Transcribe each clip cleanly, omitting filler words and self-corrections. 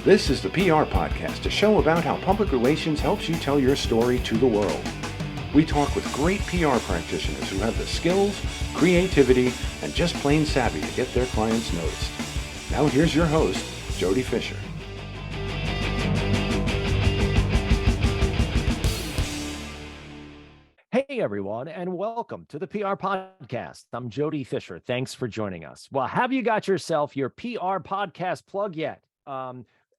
This is the PR Podcast, a show about how public relations helps you tell your story to the world. We talk with great PR practitioners who have the skills, creativity, and just plain savvy to get their clients noticed. Now here's your host, Jody Fisher. Hey everyone, and welcome to the PR Podcast. I'm Jody Fisher. Thanks for joining us. Well, have you got yourself your PR podcast plug yet?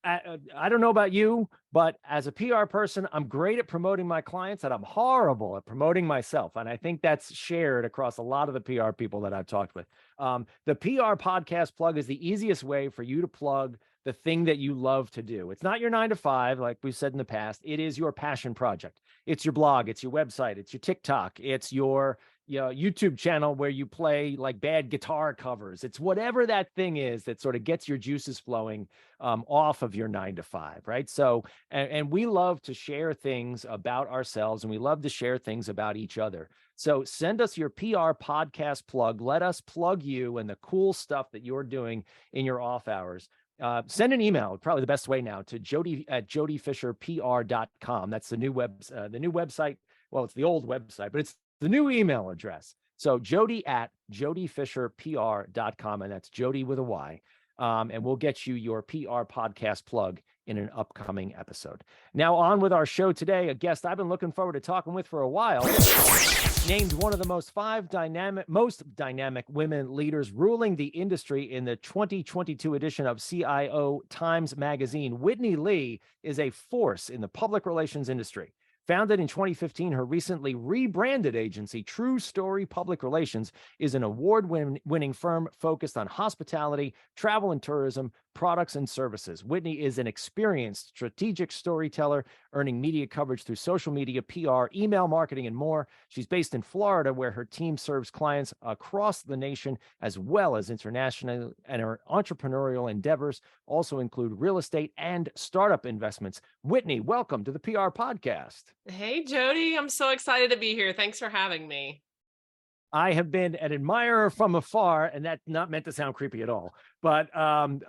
I don't know about you, but as a PR person, I'm great at promoting my clients and I'm horrible at promoting myself. And I think that's shared across a lot of the PR people that I've talked with. The PR podcast plug is the easiest way for you to plug the thing that you love to do. It's not your 9 to 5, like we've said in the past. It is your passion project. It's your blog, it's your website, it's your TikTok, it's your YouTube channel where you play like bad guitar covers. It's whatever that thing is that sort of gets your juices flowing off of your 9 to 5, right? So, and we love to share things about ourselves and we love to share things about each other. So send us your PR podcast plug. Let us plug you and the cool stuff that you're doing in your off hours. Send an email, probably the best way now, to jody@jodyfisherpr.com. That's the new website. Well, it's the old website, but it's the new email address. So jody@jodyfisherpr.com, and that's Jody with a Y. And we'll get you your PR podcast plug in an upcoming episode. Now on with our show today, a guest I've been looking forward to talking with for a while. Named one of the most dynamic women leaders ruling the industry in the 2022 edition of CIO Times Magazine, Whitney Lee is a force in the public relations industry. Founded in 2015, her recently rebranded agency, True Story Public Relations, is an award-winning firm focused on hospitality, travel and tourism, products and services. Whitney is an experienced strategic storyteller, earning media coverage through social media, PR, email marketing, and more. She's based in Florida, where her team serves clients across the nation as well as internationally, and her entrepreneurial endeavors also include real estate and startup investments. Whitney, welcome to the PR Podcast. Hey, Jody, I'm so excited to be here. Thanks for having me. I have been an admirer from afar, and that's not meant to sound creepy at all, but of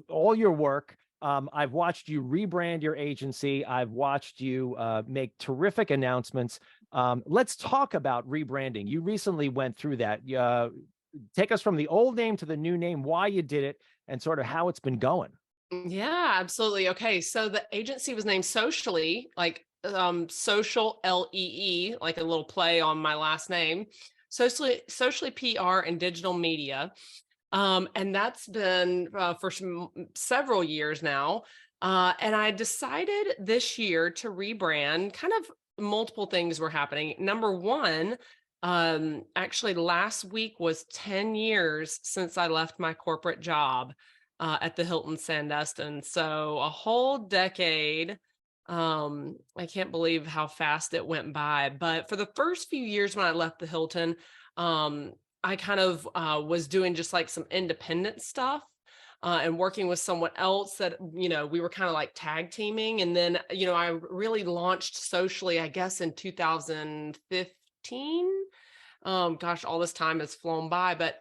all your work. I've watched you rebrand your agency. I've watched you make terrific announcements. Let's talk about rebranding. You recently went through that. Take us from the old name to the new name, why you did it, and sort of how it's been going. Yeah, absolutely. Okay, so the agency was named Socially, like social Lee, like a little play on my last name, socially PR and digital media. And that's been for several years now. And I decided this year to rebrand. Kind of multiple things were happening. Number one, actually last week was 10 years since I left my corporate job at the Hilton Sandestin. So a whole decade. I can't believe how fast it went by. But for the first few years when I left the Hilton, I kind of was doing just like some independent stuff and working with someone else that, we were kind of like tag teaming. And then, I really launched Socially, I guess, in 2015. Gosh, all this time has flown by. But,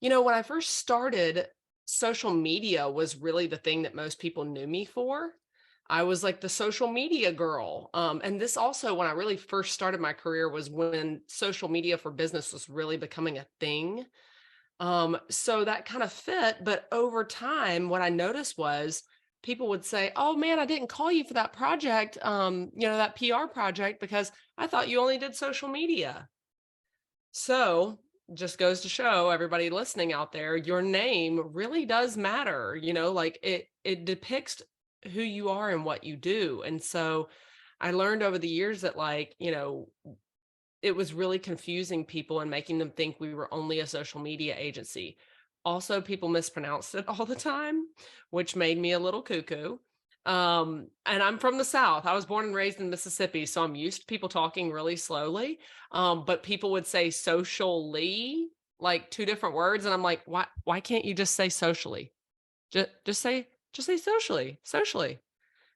when I first started, social media was really the thing that most people knew me for. I was like the social media girl. And this also, when I really first started my career, was when social media for business was really becoming a thing. So that kind of fit. But over time, what I noticed was people would say, "Oh man, I didn't call you for that project, that PR project, because I thought you only did social media." So just goes to show everybody listening out there, your name really does matter. Like it depicts who you are and what you do. And so I learned over the years that it was really confusing people and making them think we were only a social media agency. Also, people mispronounced it all the time, which made me a little cuckoo. And I'm from the South. I was born and raised in Mississippi, so I'm used to people talking really slowly. But people would say socially, like two different words. And I'm like, why can't you just say socially? Just say socially,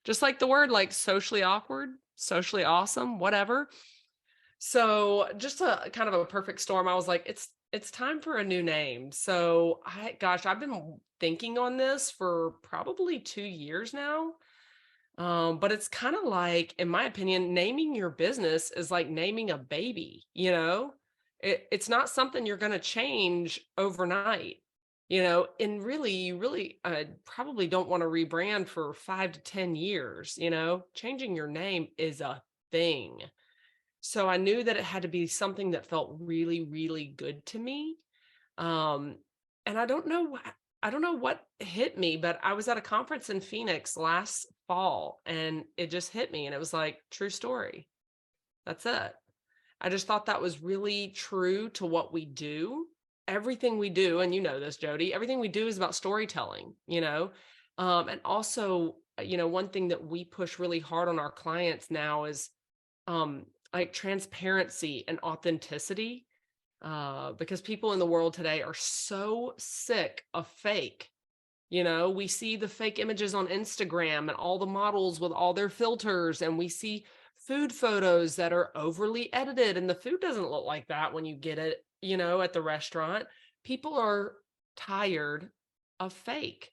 just like the word, like socially awkward, socially awesome, whatever. So just a kind of a perfect storm. I was like, it's time for a new name. So I've been thinking on this for probably 2 years now. But it's kind of like, in my opinion, naming your business is like naming a baby, it's not something you're going to change overnight, and really, you really probably don't want to rebrand for 5 to 10 years, changing your name is a thing. So I knew that it had to be something that felt really, really good to me. Um, and I don't know what hit me, but I was at a conference in Phoenix last fall and it just hit me and it was like, true story. That's it. I just thought that was really true to what we do. Everything we do, and you know this, Jody, everything we do is about storytelling, and also, one thing that we push really hard on our clients now is um, like transparency and authenticity, because people in the world today are so sick of fake. We see the fake images on Instagram and all the models with all their filters, and we see food photos that are overly edited, and the food doesn't look like that when you get it, at the restaurant. People are tired of fake.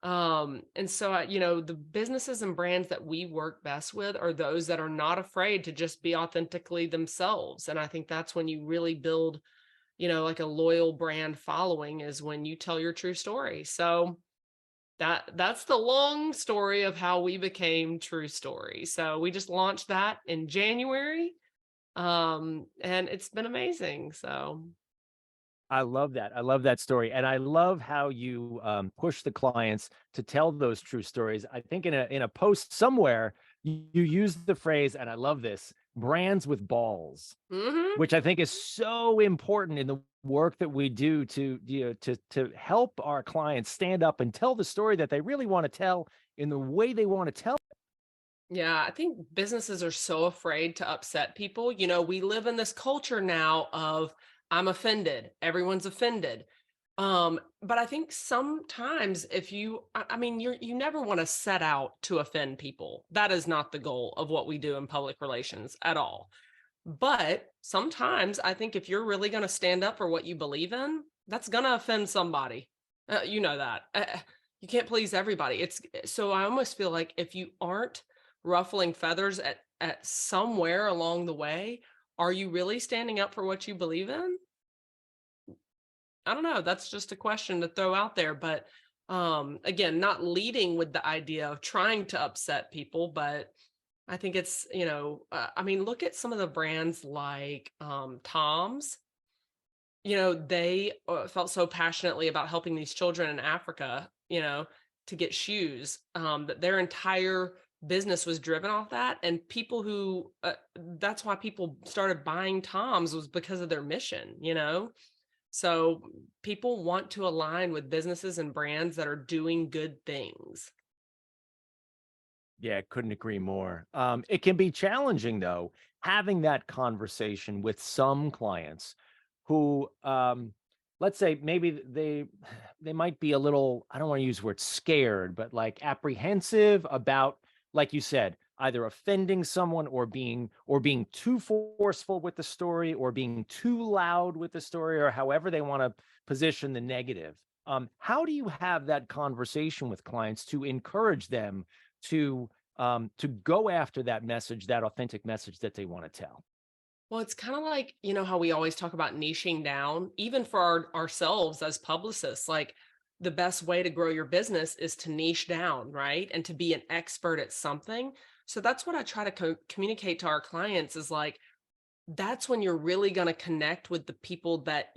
And so, the businesses and brands that we work best with are those that are not afraid to just be authentically themselves. And I think that's when you really build, like a loyal brand following, is when you tell your true story. So that's the long story of how we became True Story. So we just launched that in January. And it's been amazing. So I love that. I love that story. And I love how you push the clients to tell those true stories. I think in a post somewhere, you use the phrase, and I love this, brands with balls, mhm. which I think is so important in the work that we do to, to help our clients stand up and tell the story that they really want to tell in the way they want to tell. Yeah, I think businesses are so afraid to upset people. We live in this culture now of I'm offended, everyone's offended. But I think sometimes if I mean, you never want to set out to offend people. That is not the goal of what we do in public relations at all. But sometimes I think if you're really going to stand up for what you believe in, that's going to offend somebody. You know that. You can't please everybody. It's so I almost feel like if you aren't ruffling feathers at somewhere along the way, are you really standing up for what you believe in? I don't know. That's just a question to throw out there. But again, not leading with the idea of trying to upset people, but I think it's, I mean, look at some of the brands like Tom's. They felt so passionately about helping these children in Africa, to get shoes, that their entire business was driven off that. And people who, that's why people started buying Tom's, was because of their mission. So people want to align with businesses and brands that are doing good things. Yeah, couldn't agree more. It can be challenging though, having that conversation with some clients who, let's say maybe they might be a little, I don't want to use the word scared, but like apprehensive about, like you said, either offending someone or being too forceful with the story, or being too loud with the story, or however they want to position the negative. How do you have that conversation with clients to encourage them to go after that message, that authentic message that they want to tell? Well, it's kind of like, how we always talk about niching down, even for ourselves as publicists. Like, the best way to grow your business is to niche down, right? And to be an expert at something. So that's what I try to communicate to our clients, is like, that's when you're really going to connect with the people that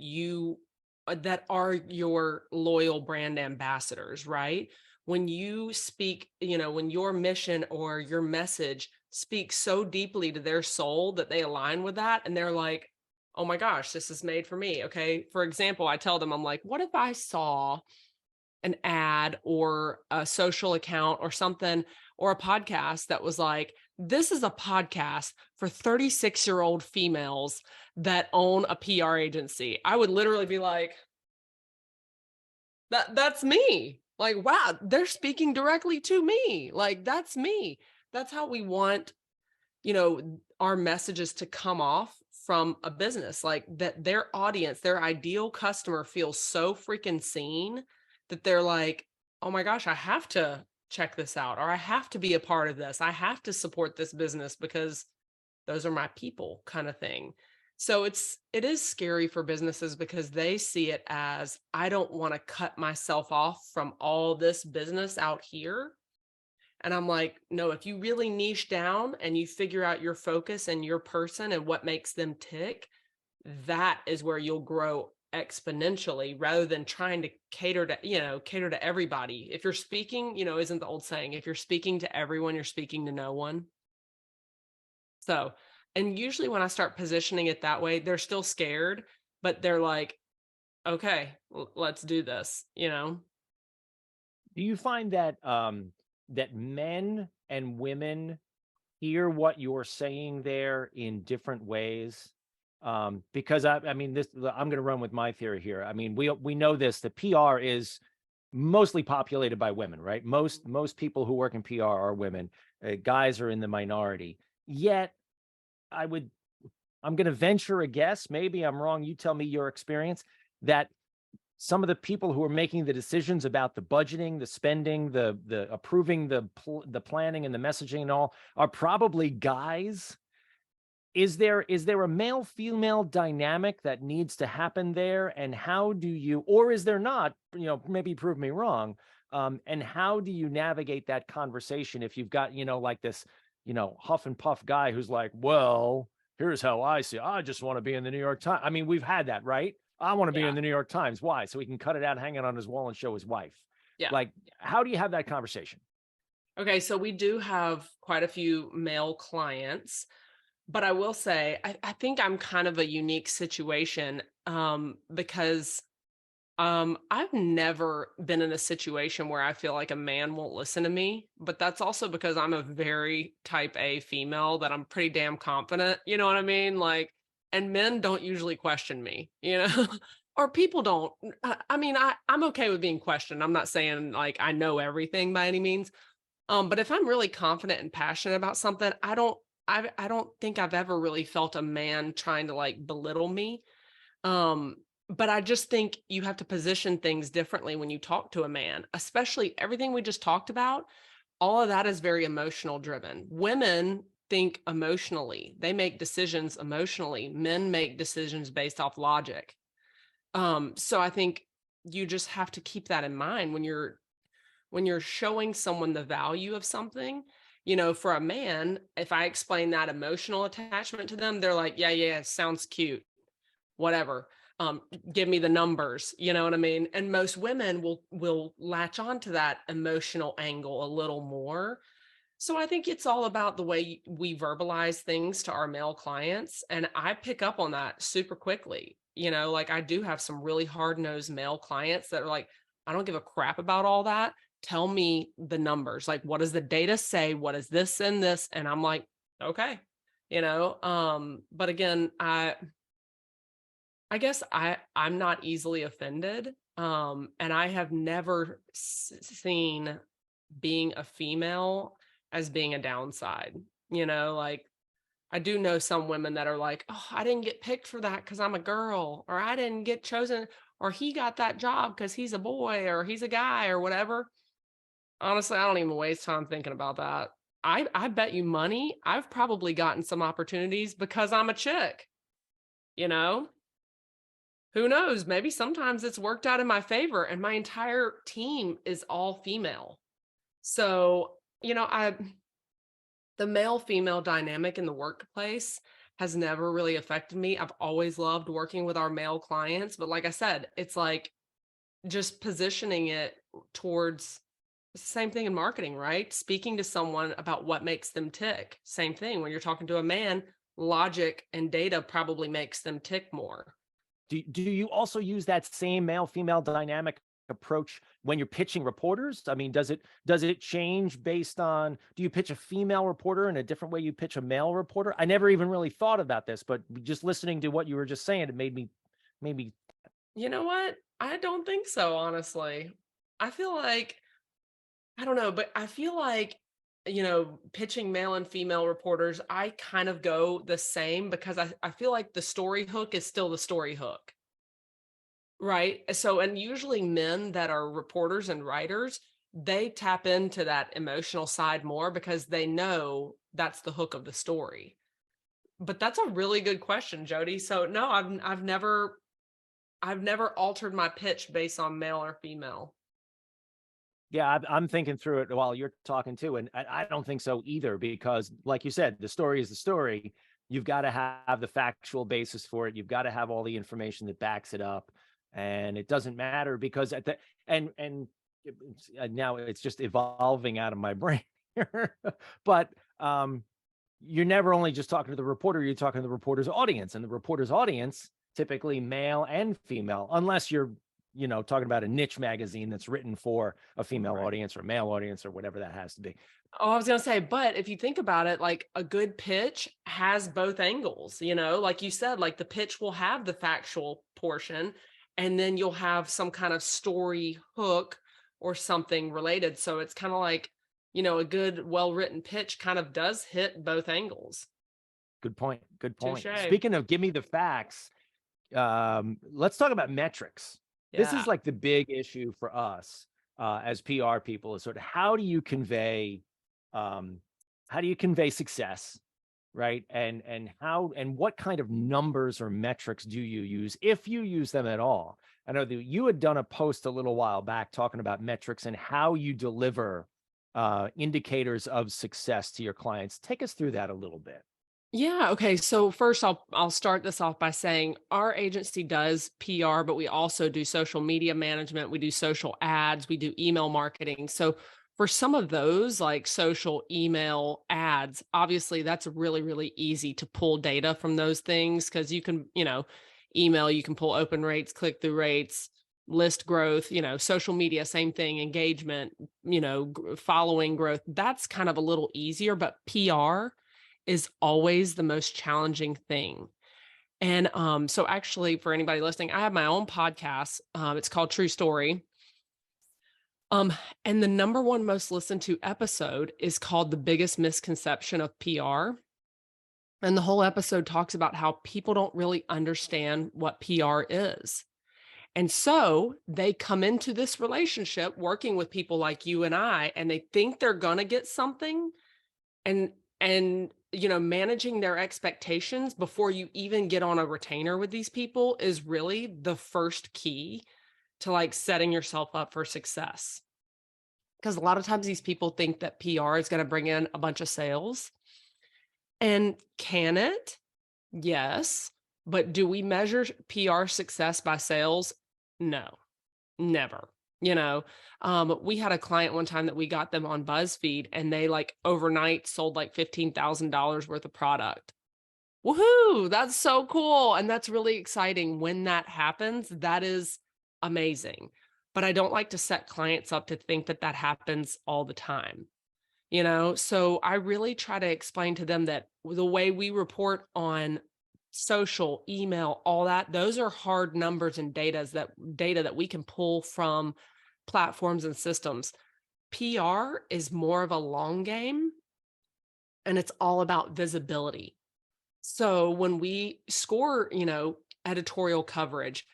are your loyal brand ambassadors, right? When you speak, when your mission or your message speaks so deeply to their soul that they align with that, and they're like, oh my gosh, this is made for me. Okay. For example, I tell them, I'm like, what if I saw an ad or a social account or something, or a podcast that was like, this is a podcast for 36-year-old females that own a PR agency? I would literally be like, that's me. Like, wow, they're speaking directly to me. Like, that's me. That's how we want, our messages to come off from a business, like that their audience, their ideal customer feels so freaking seen that they're like, oh my gosh, I have to check this out, or I have to be a part of this. I have to support this business because those are my people, kind of thing. So it is scary for businesses because they see it as, I don't want to cut myself off from all this business out here. And I'm like, no, if you really niche down and you figure out your focus and your person and what makes them tick, that is where you'll grow exponentially rather than trying to cater to everybody. If you're speaking, isn't the old saying, if you're speaking to everyone, you're speaking to no one. So, and usually when I start positioning it that way, they're still scared, but they're like, okay, let's do this. Do you find that that men and women hear what you're saying there in different ways? Because I mean, I'm going to run with my theory here. I mean, we know this, that PR is mostly populated by women, right? Most people who work in PR are women. Guys are in the minority. Yet, I'm going to venture a guess. Maybe I'm wrong. You tell me your experience, that some of the people who are making the decisions about the budgeting, the spending, the approving, the planning and the messaging and all are probably guys. Is there a male female dynamic that needs to happen there? And how do you, or is there not, maybe prove me wrong. And how do you navigate that conversation if you've got, like this, huff and puff guy who's like, well, here's how I see it. I just want to be in the New York Times. I mean, we've had that, right? I want to be Yeah. in the New York Times. Why? So he can cut it out, hang it on his wall and show his wife. Yeah. Like, how do you have that conversation? Okay. So we do have quite a few male clients, but I will say, I think I'm kind of a unique situation because I've never been in a situation where I feel like a man won't listen to me, but that's also because I'm a very type A female that I'm pretty damn confident. You know what I mean? Like, and men don't usually question me, or people don't. I mean, I'm okay with being questioned. I'm not saying like I know everything by any means. But if I'm really confident and passionate about something, I don't think I've ever really felt a man trying to like belittle me. Um, but I just think you have to position things differently when you talk to a man, especially everything we just talked about. All of that is very emotional driven. Women think emotionally, they make decisions emotionally. Men make decisions based off logic. So I think you just have to keep that in mind when you're showing someone the value of something. For a man, if I explain that emotional attachment to them, they're like, yeah, sounds cute, whatever. Give me the numbers, you know what I mean? And most women will latch on to that emotional angle a little more. So I think it's all about the way we verbalize things to our male clients. And I pick up on that super quickly. Like I do have some really hard-nosed male clients that are like, I don't give a crap about all that. Tell me the numbers. Like, what does the data say? What is this and this? And I'm like, okay, but again, I guess I'm not easily offended. And I have never seen being a female as being a downside. Like I do know some women that are like, oh, I didn't get picked for that because I'm a girl, or I didn't get chosen, or he got that job because he's a boy or he's a guy or whatever. Honestly, I don't even waste time thinking about that. I bet you money I've probably gotten some opportunities because I'm a chick, you know? Who knows? Maybe sometimes it's worked out in my favor and my entire team is all female. So, the male female dynamic in the workplace has never really affected me. I've always loved working with our male clients, but like I said, it's like just positioning it towards the same thing in marketing, right? Speaking to someone about what makes them tick. Same thing when you're talking to a man, logic and data probably makes them tick more. Do you also use that same male female dynamic approach when you're pitching reporters? I mean, does it change based on, do you pitch a female reporter in a different way you pitch a male reporter? I never even really thought about this, but just listening to what you were just saying, it made me. You know what? I don't think so, honestly. I feel like, I don't know, but I feel like pitching male and female reporters, I kind of go the same because I feel like the story hook is still the story hook. Right. So, and usually men that are reporters and writers, they tap into that emotional side more because they know that's the hook of the story. But that's a really good question, Jody. So no, I've never altered my pitch based on male or female. Yeah, I'm thinking through it while you're talking too, and I don't think so either, because like you said, the story is the story. You've got to have the factual basis for it. You've got to have all the information that backs it up, and it doesn't matter because at the now it's just evolving out of my brain here, but you're never only just talking to the reporter, you're talking to the reporter's audience, and the reporter's audience, typically male and female, unless you're talking about a niche magazine that's written for a female Right. audience or male audience or whatever that has to be. Oh, I was going to say, but if you think about it, like a good pitch has both angles, like you said, like the pitch will have the factual portion, and then you'll have some kind of story hook or something related. So it's kind of like, a good, well-written pitch kind of does hit both angles. Good point. Good point. Touche. Speaking of give me the facts, let's talk about metrics. This Yeah. is like the big issue for us as PR people, is sort of how do you convey success, right? And what kind of numbers or metrics do you use, if you use them at all? I know that you had done a post a little while back talking about metrics and how you deliver indicators of success to your clients. Take us through that a little bit. Yeah. Okay. So first, I'll start this off by saying our agency does PR, but we also do social media management. We do social ads. We do email marketing. So for some of those, like social email ads, obviously that's really, really easy to pull data from those things because you can, email, you can pull open rates, click through rates, list growth, social media, same thing, engagement, following growth. That's kind of a little easier, but PR is always the most challenging thing. And so actually, for anybody listening, I have my own podcast. It's called True Story. And the number one most listened to episode is called The Biggest Misconception of PR. And the whole episode talks about how people don't really understand what PR is. And so they come into this relationship working with people like you and I, and they think they're going to get something, and managing their expectations before you even get on a retainer with these people is really the first key to like setting yourself up for success. Because a lot of times these people think that PR is going to bring in a bunch of sales. And can it? Yes. But do we measure PR success by sales? No, never. We had a client one time that we got them on BuzzFeed, and they like overnight sold like $15,000 worth of product. Woohoo! That's so cool. And that's really exciting. When that happens, that is amazing. But I don't like to set clients up to think that that happens all the time. So I really try to explain to them that the way we report on social, email, all that, those are hard numbers and data that we can pull from platforms and systems. PR is more of a long game, and it's all about visibility. So when we score, editorial coverage,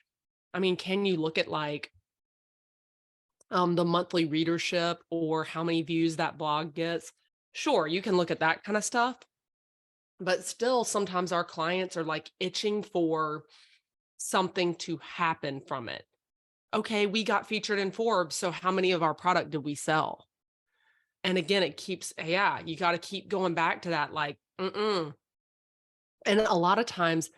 I mean, can you look at like the monthly readership or how many views that blog gets? Sure, you can look at that kind of stuff. But still, sometimes our clients are like itching for something to happen from it. Okay, we got featured in Forbes, so how many of our product did we sell? And again, it keeps, you got to keep going back to that, like, And a lot of times,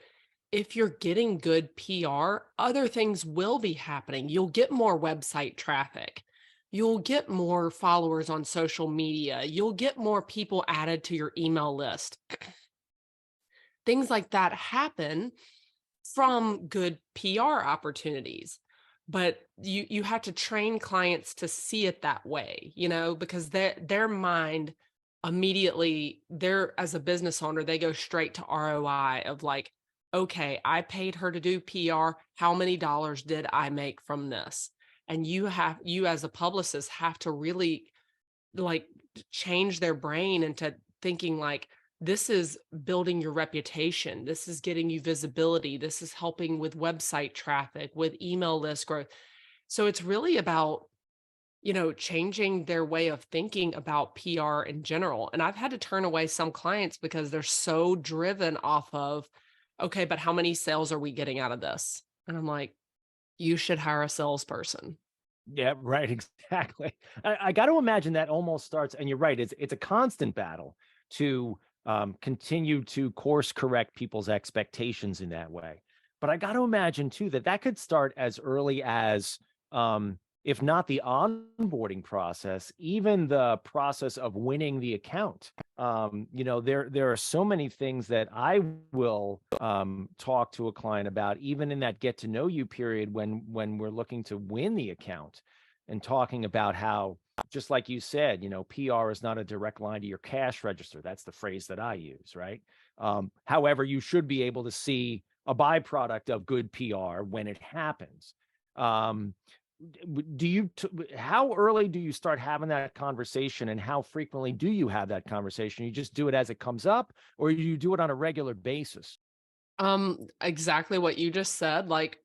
if you're getting good PR, other things will be happening. You'll get more website traffic. You'll get more followers on social media. You'll get more people added to your email list. Things like that happen from good PR opportunities. But you have to train clients to see it that way, because their mind immediately, as a business owner, they go straight to ROI of like, okay, I paid her to do PR. How many dollars did I make from this? And you as a publicist have to really like change their brain into thinking like, this is building your reputation. This is getting you visibility. This is helping with website traffic, with email list growth. So it's really about, changing their way of thinking about PR in general. And I've had to turn away some clients because they're so driven off of, okay, but how many sales are we getting out of this? And I'm like, you should hire a salesperson. Yeah, right. Exactly. I got to imagine that almost starts, and you're right. It's a constant battle to continue to course correct people's expectations in that way. But I got to imagine too that that could start as early as, if not the onboarding process, even the process of winning the account. There are so many things that I will talk to a client about, even in that get to know you period when we're looking to win the account, and talking about how, just like you said, PR is not a direct line to your cash register. That's the phrase that I use, right? However, you should be able to see a byproduct of good PR when it happens. How early do you start having that conversation, and how frequently do you have that conversation? You just do it as it comes up, or you do it on a regular basis? Exactly what you just said. Like,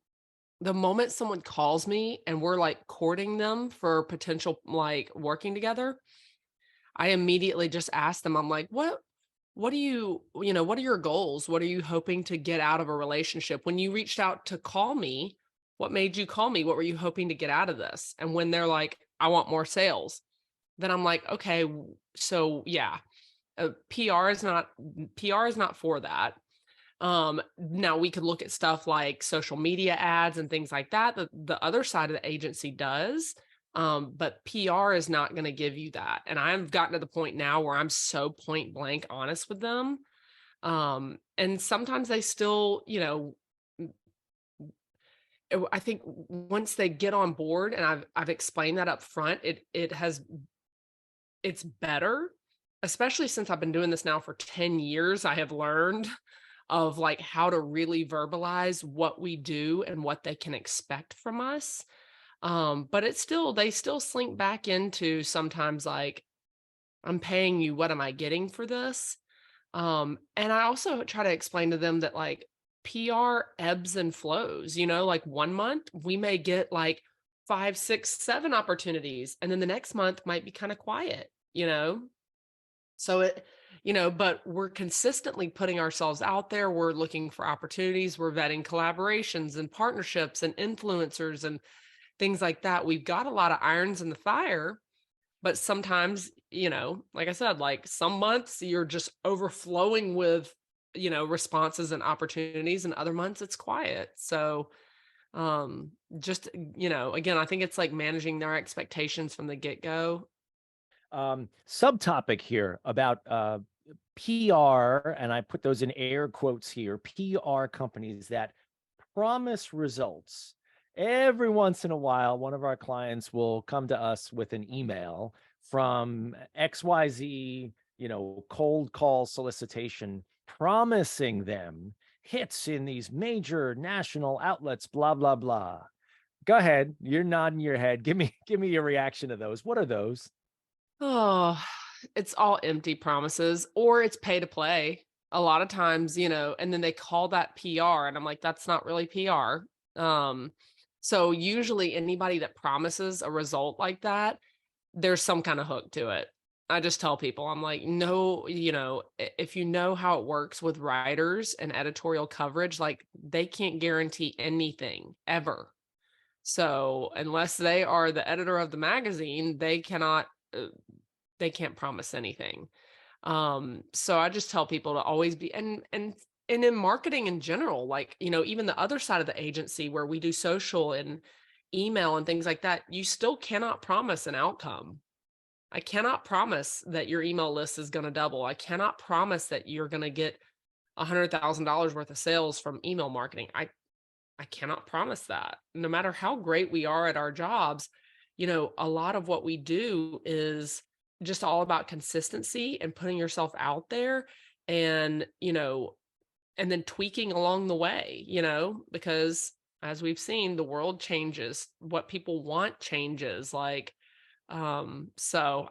the moment someone calls me and we're like courting them for potential like working together, I immediately just ask them, I'm like, what do what are your goals? What are you hoping to get out of a relationship? When you reached out to call me, what made you call me? What were you hoping to get out of this? And when they're like, I want more sales, then I'm like, okay, so yeah, PR is not for that. Now we could look at stuff like social media ads and things like that. The other side of the agency does. But PR is not going to give you that. And I've gotten to the point now where I'm so point blank honest with them. And sometimes they still, I think once they get on board and I've explained that up front, it's better, especially since I've been doing this now for 10 years. I have learned of like how to really verbalize what we do and what they can expect from us. But they still slink back into sometimes like, I'm paying you, what am I getting for this? And I also try to explain to them that like PR ebbs and flows, like one month we may get like 5, 6, 7 opportunities, and then the next month might be kind of quiet. So but we're consistently putting ourselves out there. We're looking for opportunities. We're vetting collaborations and partnerships and influencers and things like that. We've got a lot of irons in the fire, but sometimes, like I said, like some months you're just overflowing with, responses and opportunities, and other months it's quiet. So, just, again, I think it's like managing their expectations from the get-go. Subtopic here about PR, and I put those in air quotes here, PR companies that promise results. Every once in a while, one of our clients will come to us with an email from XYZ, cold call solicitation, promising them hits in these major national outlets, blah, blah, blah. Go ahead. You're nodding your head. Give me your reaction to those. What are those? Oh, it's all empty promises, or it's pay to play. A lot of times, and then they call that PR, and I'm like, that's not really PR. So usually anybody that promises a result like that, there's some kind of hook to it. I just tell people, I'm like, no, if you know how it works with writers and editorial coverage, like they can't guarantee anything ever. So unless they are the editor of the magazine, they can't promise anything. So I just tell people to always be, and in marketing in general, like, even the other side of the agency where we do social and email and things like that, you still cannot promise an outcome. I cannot promise that your email list is going to double. I cannot promise that you're going to get $100,000 worth of sales from email marketing. I cannot promise that. No matter how great we are at our jobs, a lot of what we do is just all about consistency and putting yourself out there, and, and then tweaking along the way, because as we've seen, the world changes, what people want changes. Like, so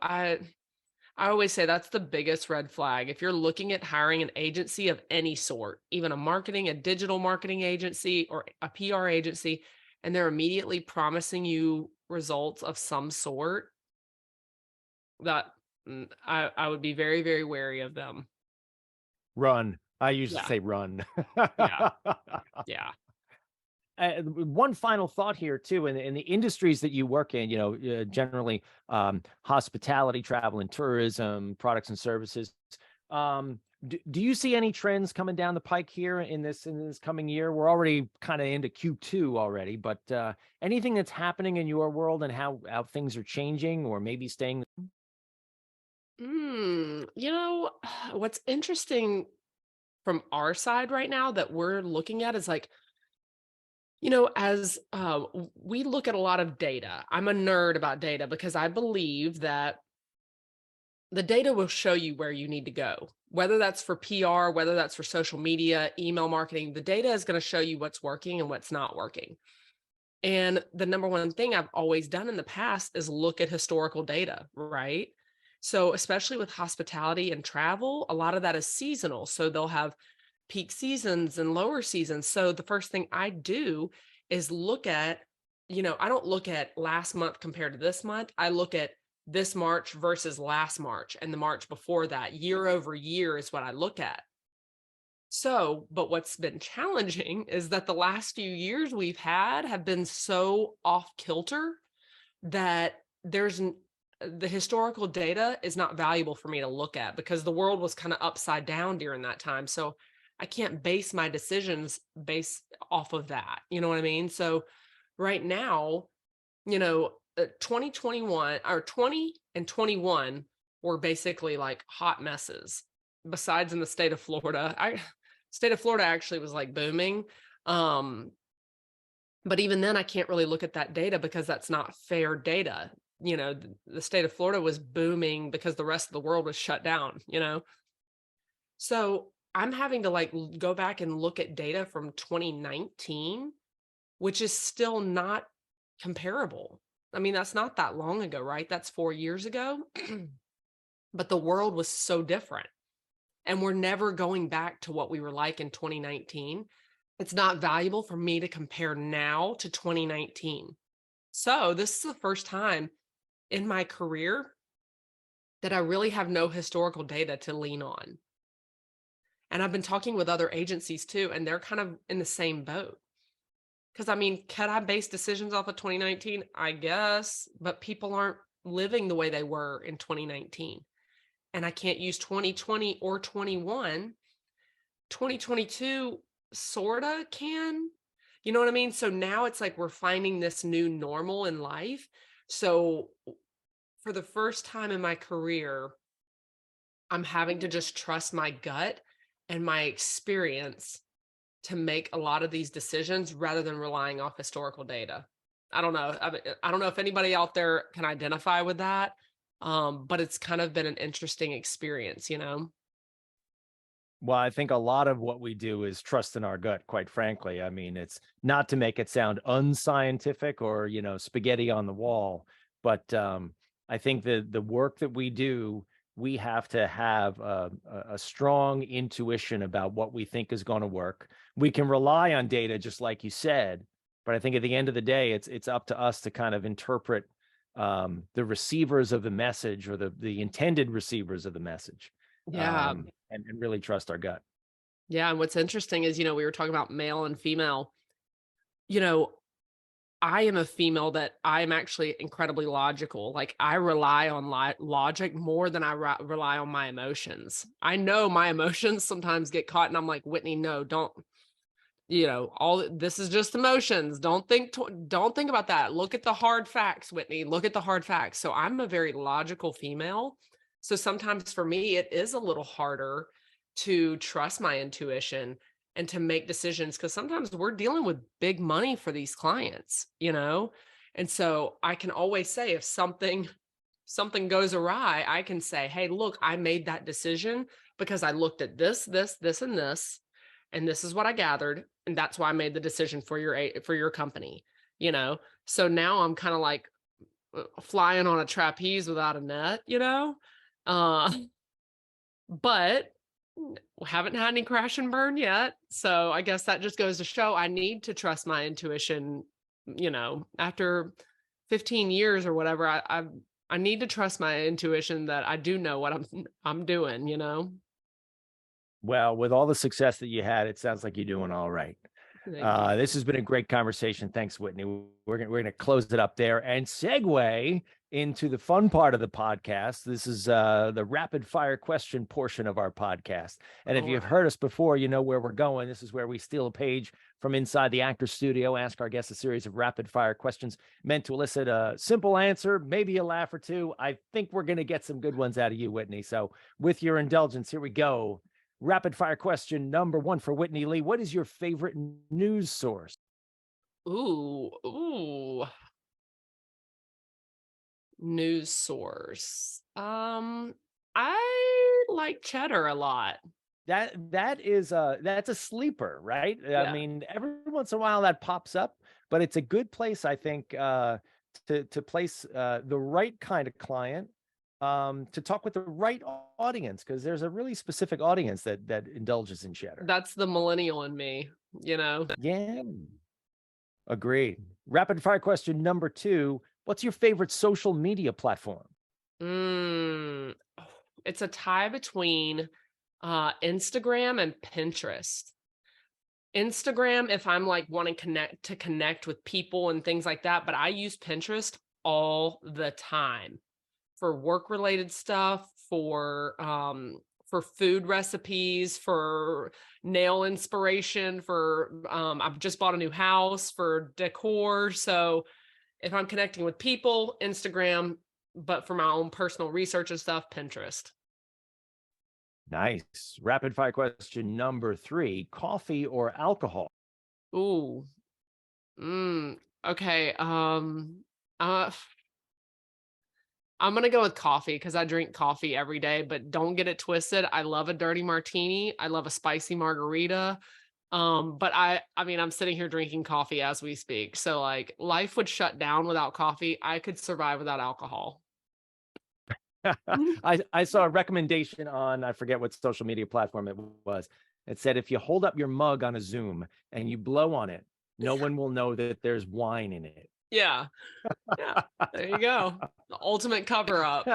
I always say that's the biggest red flag. If you're looking at hiring an agency of any sort, even a digital marketing agency or a PR agency, and they're immediately promising you results of some sort, that I would be very, very wary of them. Run. I usually Yeah. say run. Yeah. Yeah. One final thought here too, in the industries that you work in, generally hospitality, travel and tourism, products and services. Do you see any trends coming down the pike here in this coming year? We're already kind of into Q2 already, but anything that's happening in your world and how things are changing or maybe staying? You know, what's interesting from our side right now that we're looking at is like, as we look at a lot of data. I'm a nerd about data because I believe that the data will show you where you need to go, whether that's for PR, whether that's for social media, email marketing. The data is going to show you what's working and what's not working. And the number one thing I've always done in the past is look at historical data, right? So, especially with hospitality and travel, a lot of that is seasonal. So, they'll have peak seasons and lower seasons. So, the first thing I do is look at, I don't look at last month compared to this month. I look at this March versus last March and the March before that. Year over year is what I look at. So, but what's been challenging is that the last few years we've had have been so off kilter that the historical data is not valuable for me to look at because the world was kind of upside down during that time. So I can't base my decisions based off of that. You know what I mean? So right now, 2021 or 20 and 21 were basically like hot messes. Besides in the state of Florida, state of Florida actually was like booming. But even then I can't really look at that data because that's not fair data. The state of Florida was booming because the rest of the world was shut down. So I'm having to like go back and look at data from 2019, which is still not comparable. I mean, that's not that long ago, right? That's 4 years ago. But the world was so different. And we're never going back to what we were like in 2019. It's not valuable for me to compare now to 2019. So this is the first time in my career that I really have no historical data to lean on. And I've been talking with other agencies too, and they're kind of in the same boat. Because I mean, can I base decisions off of 2019? I guess, but people aren't living the way they were in 2019. And I can't use 2020 or 21. 2022 sorta can. You know what I mean? So now it's like we're finding this new normal in life. So for the first time in my career, I'm having to just trust my gut and my experience to make a lot of these decisions rather than relying off historical data. I don't know. I don't know if anybody out there can identify with that. But it's kind of been an interesting experience. Well, I think a lot of what we do is trust in our gut, quite frankly. I mean, it's not to make it sound unscientific or, spaghetti on the wall, but I think the work that we do, we have to have a strong intuition about what we think is going to work. We can rely on data, just like you said, but I think at the end of the day, it's up to us to kind of interpret the receivers of the message or the intended receivers of the message. Yeah. And really trust our gut. Yeah. And what's interesting is, we were talking about male and female. I am a female that I am actually incredibly logical. Like I rely on logic more than I rely on my emotions. I know my emotions sometimes get caught and I'm like, Whitney, no, don't, all this is just emotions. Don't think about that. Look at the hard facts, Whitney. Look at the hard facts. So I'm a very logical female. So sometimes for me, it is a little harder to trust my intuition and to make decisions because sometimes we're dealing with big money for these clients. And so I can always say if something goes awry, I can say, hey, look, I made that decision because I looked at this, and this is what I gathered. And that's why I made the decision for your company. So now I'm kind of like flying on a trapeze without a net. Uh, but haven't had any crash and burn yet. So I guess that just goes to show I need to trust my intuition, after 15 years or whatever, I need to trust my intuition that I do know what I'm doing. Well, with all the success that you had, it sounds like you're doing all right. Thank you. This has been a great conversation. Thanks, Whitney. We're gonna close it up there and segue into the fun part of the podcast. This is the rapid fire question portion of our podcast. And if All you've right. heard us before, you know where we're going. This is where we steal a page from inside the actor studio, ask our guests a series of rapid fire questions meant to elicit a simple answer, maybe a laugh or two. I think we're going to get some good ones out of you, Whitney. So with your indulgence, here we go. Rapid fire question number 1 for Whitney Lee. What is your favorite news source? Ooh. News source. I like cheddar a lot. That's a sleeper, right? I Yeah. mean, every once in a while that pops up, but it's a good place, I think, to place the right kind of client, to talk with the right audience, because there's a really specific audience that indulges in cheddar. That's the millennial in me. Yeah, agreed. Rapid fire question number 2. What's your favorite social media platform? Mm, it's a tie between Instagram and Pinterest. Instagram, if I'm like wanting to connect with people and things like that, but I use Pinterest all the time for work related stuff, for food recipes, for nail inspiration, for I've just bought a new house, for decor. So if I'm connecting with people, Instagram, but for my own personal research and stuff, Pinterest. Nice. Rapid fire question number 3. Coffee or alcohol? Ooh. Okay. Uh I'm gonna go with coffee because I drink coffee every day, but don't get it twisted. I love a dirty martini. I love a spicy margarita. But I mean, I'm sitting here drinking coffee as we speak. So like life would shut down without coffee. I could survive without alcohol. I saw a recommendation on, I forget what social media platform it was. It said if you hold up your mug on a Zoom and you blow on it, no one will know that there's wine in it. Yeah. Yeah. There you go. The ultimate cover up.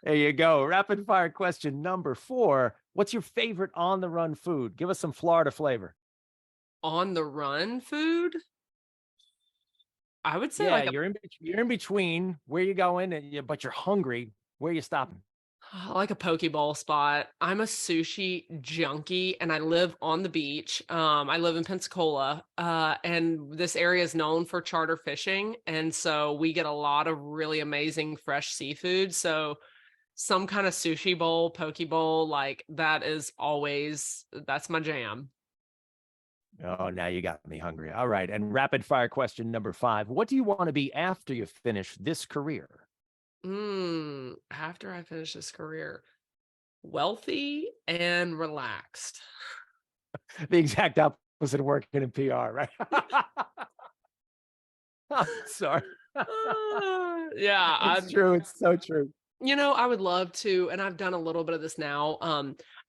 There you go. Rapid fire question number 4. What's your favorite on the run food? Give us some Florida flavor. On the run food? I would say Yeah, like you're in between where you going, but you're hungry. Where you stopping? like a poke bowl spot. I'm a sushi junkie and I live on the beach. I live in Pensacola, and this area is known for charter fishing. And so we get a lot of really amazing fresh seafood. So some kind of sushi bowl, poke bowl, like that's my jam. Oh, now you got me hungry. All right. And rapid fire question number 5. What do you want to be after you finish this career? After I finish this career, wealthy and relaxed. The exact opposite of working in PR, right? I'm sorry. Yeah, It's true. It's so true. I would love to, and I've done a little bit of this now.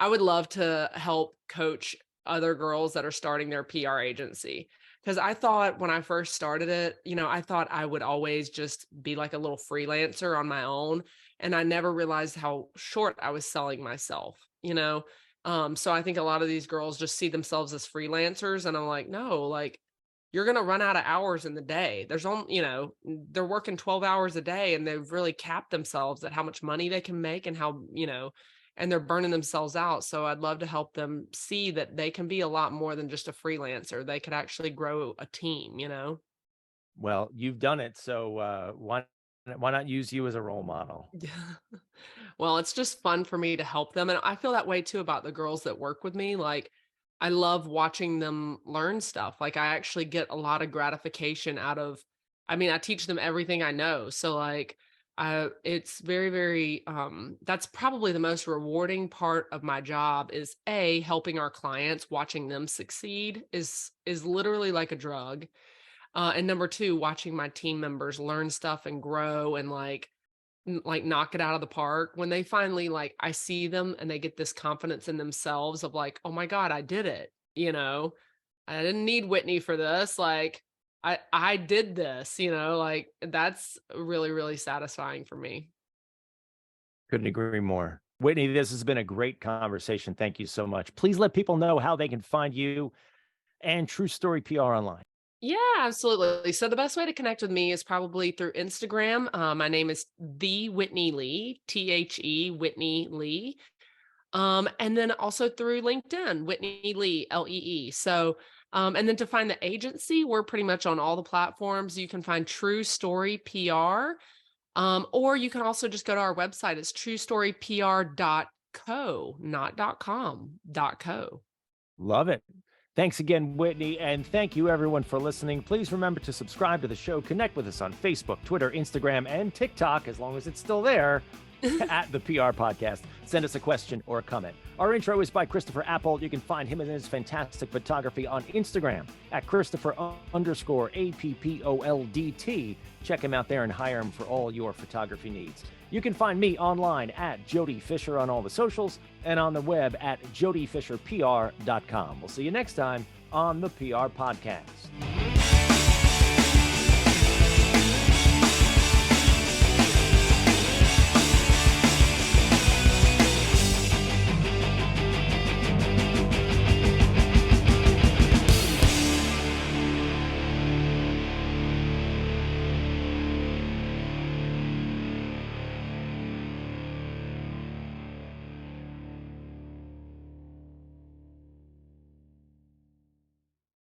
I would love to help coach other girls that are starting their PR agency. Because I thought when I first started it, I thought I would always just be like a little freelancer on my own. And I never realized how short I was selling myself. So I think a lot of these girls just see themselves as freelancers. And I'm like, no, like you're going to run out of hours in the day. There's only, they're working 12 hours a day and they've really capped themselves at how much money they can make and and they're burning themselves out. So I'd love to help them see that they can be a lot more than just a freelancer. They could actually grow a team. Well, you've done it. So why not use you as a role model? Well, it's just fun for me to help them. And I feel that way too about the girls that work with me. Like, I love watching them learn stuff. Like, I actually get a lot of gratification I mean, I teach them everything I know. So, like, it's very, very, that's probably the most rewarding part of my job is helping our clients, watching them succeed is literally like a drug. And number 2, watching my team members learn stuff and grow and like like knock it out of the park, when they finally like I see them and they get this confidence in themselves of like, oh my God, I did it. I didn't need Whitney for this. Like I did this, like that's really, really satisfying for me. Couldn't agree more. Whitney, this has been a great conversation. Thank you so much. Please let people know how they can find you and True Story PR online. Yeah, absolutely. So the best way to connect with me is probably through Instagram. My name is the Whitney Lee, Whitney Lee. And then also through LinkedIn, Whitney Lee, Lee. So, and then to find the agency, we're pretty much on all the platforms. You can find True Story PR, or you can also just go to our website. It's truestorypr.co, not .com, .co. Love it. Thanks again, Whitney, and thank you everyone for listening. Please remember to subscribe to the show. Connect with us on Facebook, Twitter, Instagram, and TikTok, as long as it's still there, at the PR Podcast. Send us a question or a comment. Our intro is by Christopher Appold. You can find him and his fantastic photography on Instagram at Christopher_APPOLDT. Check him out there and hire him for all your photography needs. You can find me online at Jody Fisher on all the socials and on the web at jodyfisherpr.com. We'll see you next time on the PR Podcast.